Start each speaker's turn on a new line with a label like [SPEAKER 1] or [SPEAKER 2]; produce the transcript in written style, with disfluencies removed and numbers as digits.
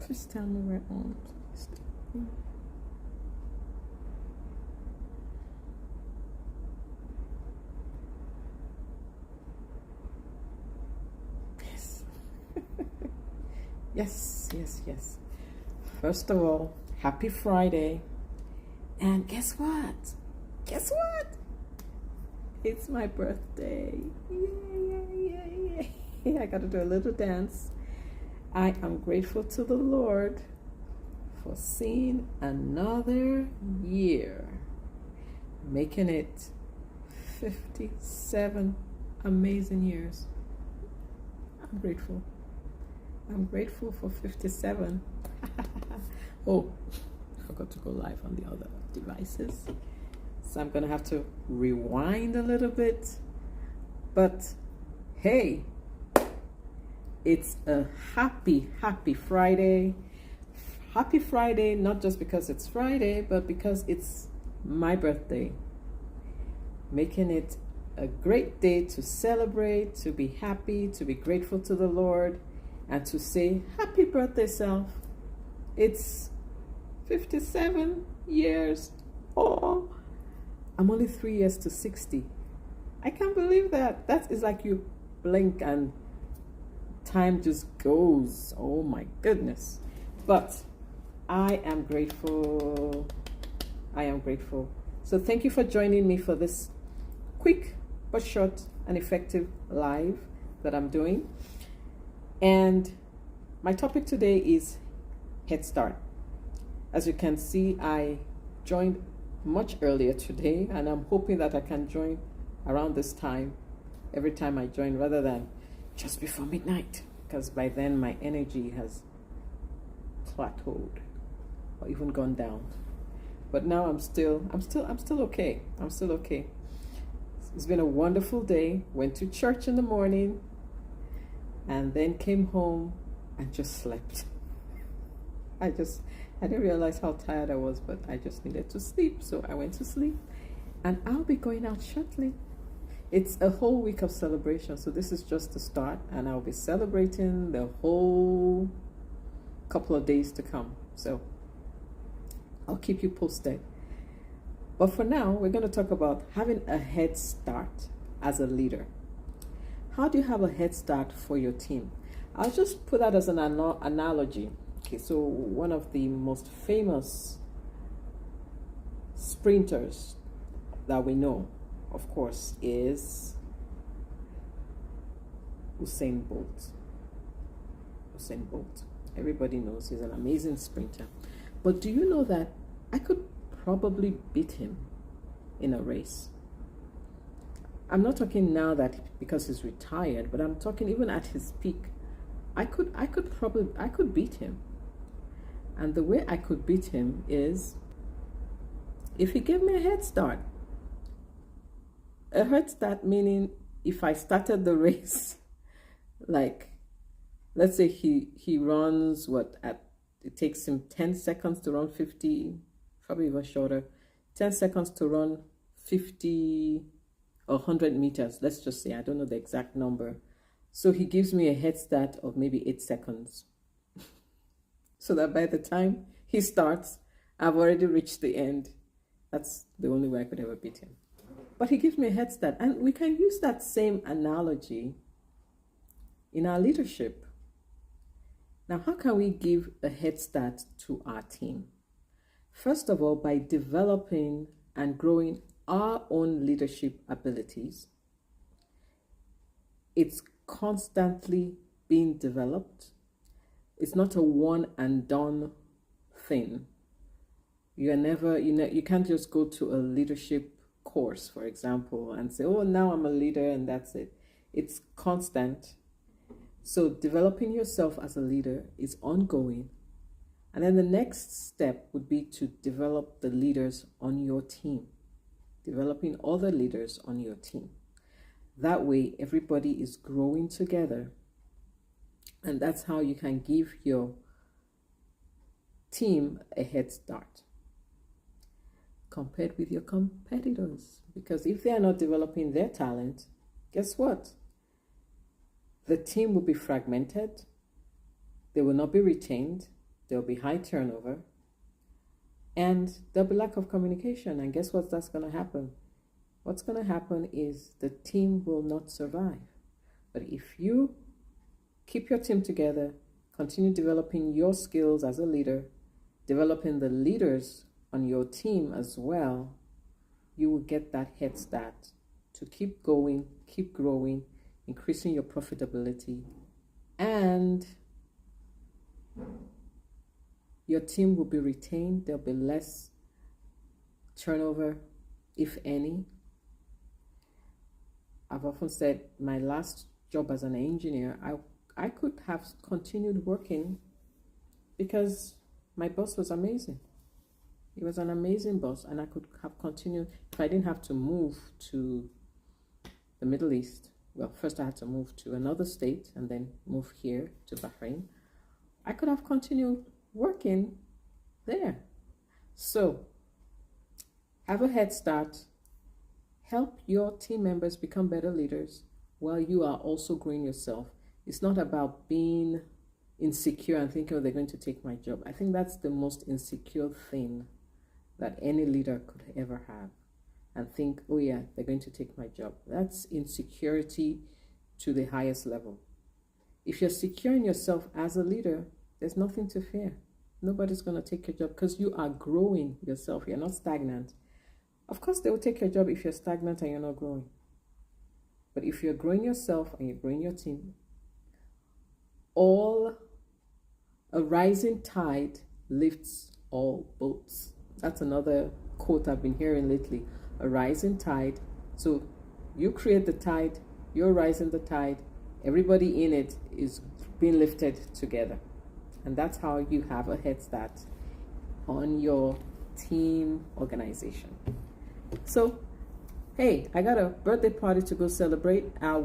[SPEAKER 1] Please tell me we're on. Yes. Yes. First of all, happy Friday. And guess what? It's my birthday. Yay. I gotta do a little dance. I am grateful to the Lord for seeing another year, making it 57 amazing years. I'm grateful. I'm grateful for 57. Oh, I forgot to go live on the other devices. So I'm going to have to rewind a little bit. But hey, it's a happy Friday. Happy Friday, not just because it's Friday, but because it's my birthday. Making it a great day to celebrate, to be happy, to be grateful to the Lord, and to say, happy birthday, self. It's 57 years. Oh, I'm only 3 years to 60. I can't believe that. That is like you blink and time just goes. Oh my goodness. But I am grateful. So thank you for joining me for this quick but short and effective live that I'm doing. And my topic today is Headstart. As you can see, I joined much earlier today, and I'm hoping that I can join around this time every time I join, rather than just before midnight, because by then my energy has plateaued or even gone down. But now I'm still okay. I'm still okay. It's been a wonderful day. Went to church in the morning and then came home and just slept. I didn't realize how tired I was, but I just needed to sleep. So I went to sleep, and I'll be going out shortly. It's a whole week of celebration. So this is just the start, and I'll be celebrating the whole couple of days to come. So I'll keep you posted. But for now, we're going to talk about having a head start as a leader. How do you have a head start for your team? I'll just put that as an analogy. Okay, so one of the most famous sprinters that we know, of course, is Usain Bolt. Everybody knows he's an amazing sprinter. But do you know that I could probably beat him in a race? I'm not talking now that because he's retired, but I'm talking even at his peak. I could beat him. And the way I could beat him is if he gave me a head start. A head start meaning if I started the race, like, let's say he runs it takes him 10 seconds to run 50, probably even shorter, 10 seconds to run 50 or 100 meters. Let's just say, I don't know the exact number. So he gives me a head start of maybe 8 seconds. So that by the time he starts, I've already reached the end. That's the only way I could ever beat him. But he gives me a head start. And we can use that same analogy in our leadership. Now, how can we give a head start to our team? First of all, by developing and growing our own leadership abilities. It's constantly being developed. It's not a one and done thing. You can't just go to a leadership course, for example, and say, oh, now I'm a leader and that's it. It's constant. So developing yourself as a leader is ongoing. And then the next step would be to develop the leaders on your team, developing other leaders on your team. That way, everybody is growing together. And that's how you can give your team a head start compared with your competitors. Because if they are not developing their talent, guess what? The team will be fragmented. They will not be retained. there'll be high turnover, and there'll be lack of communication. And guess what? That's going to happen. What's going to happen is the team will not survive. But if you keep your team together, continue developing your skills as a leader, developing the leaders on your team as well, you will get that head start to keep going, keep growing, increasing your profitability, and your team will be retained. There'll be less turnover, if any. I've often said my last job as an engineer, I could have continued working because my boss was amazing. He was an amazing boss, and I could have continued if I didn't have to move to the Middle East. Well, first I had to move to another state and then move here to Bahrain. I could have continued working there. So, have a head start. Help your team members become better leaders while you are also growing yourself. It's not about being insecure and thinking, oh, they're going to take my job. I think that's the most insecure thing that any leader could ever have. And think, oh yeah, they're going to take my job. That's insecurity to the highest level. If you're secure in yourself as a leader, there's nothing to fear. Nobody's going to take your job because you are growing yourself. You're not stagnant. Of course, they will take your job if you're stagnant and you're not growing. But if you're growing yourself and you're growing your team, a rising tide lifts all boats. That's another quote I've been hearing lately. A rising tide. So you create the tide, you're rising the tide, everybody in it is being lifted together. And that's how you have a head start on your team organization. So, hey, I got a birthday party to go celebrate. I will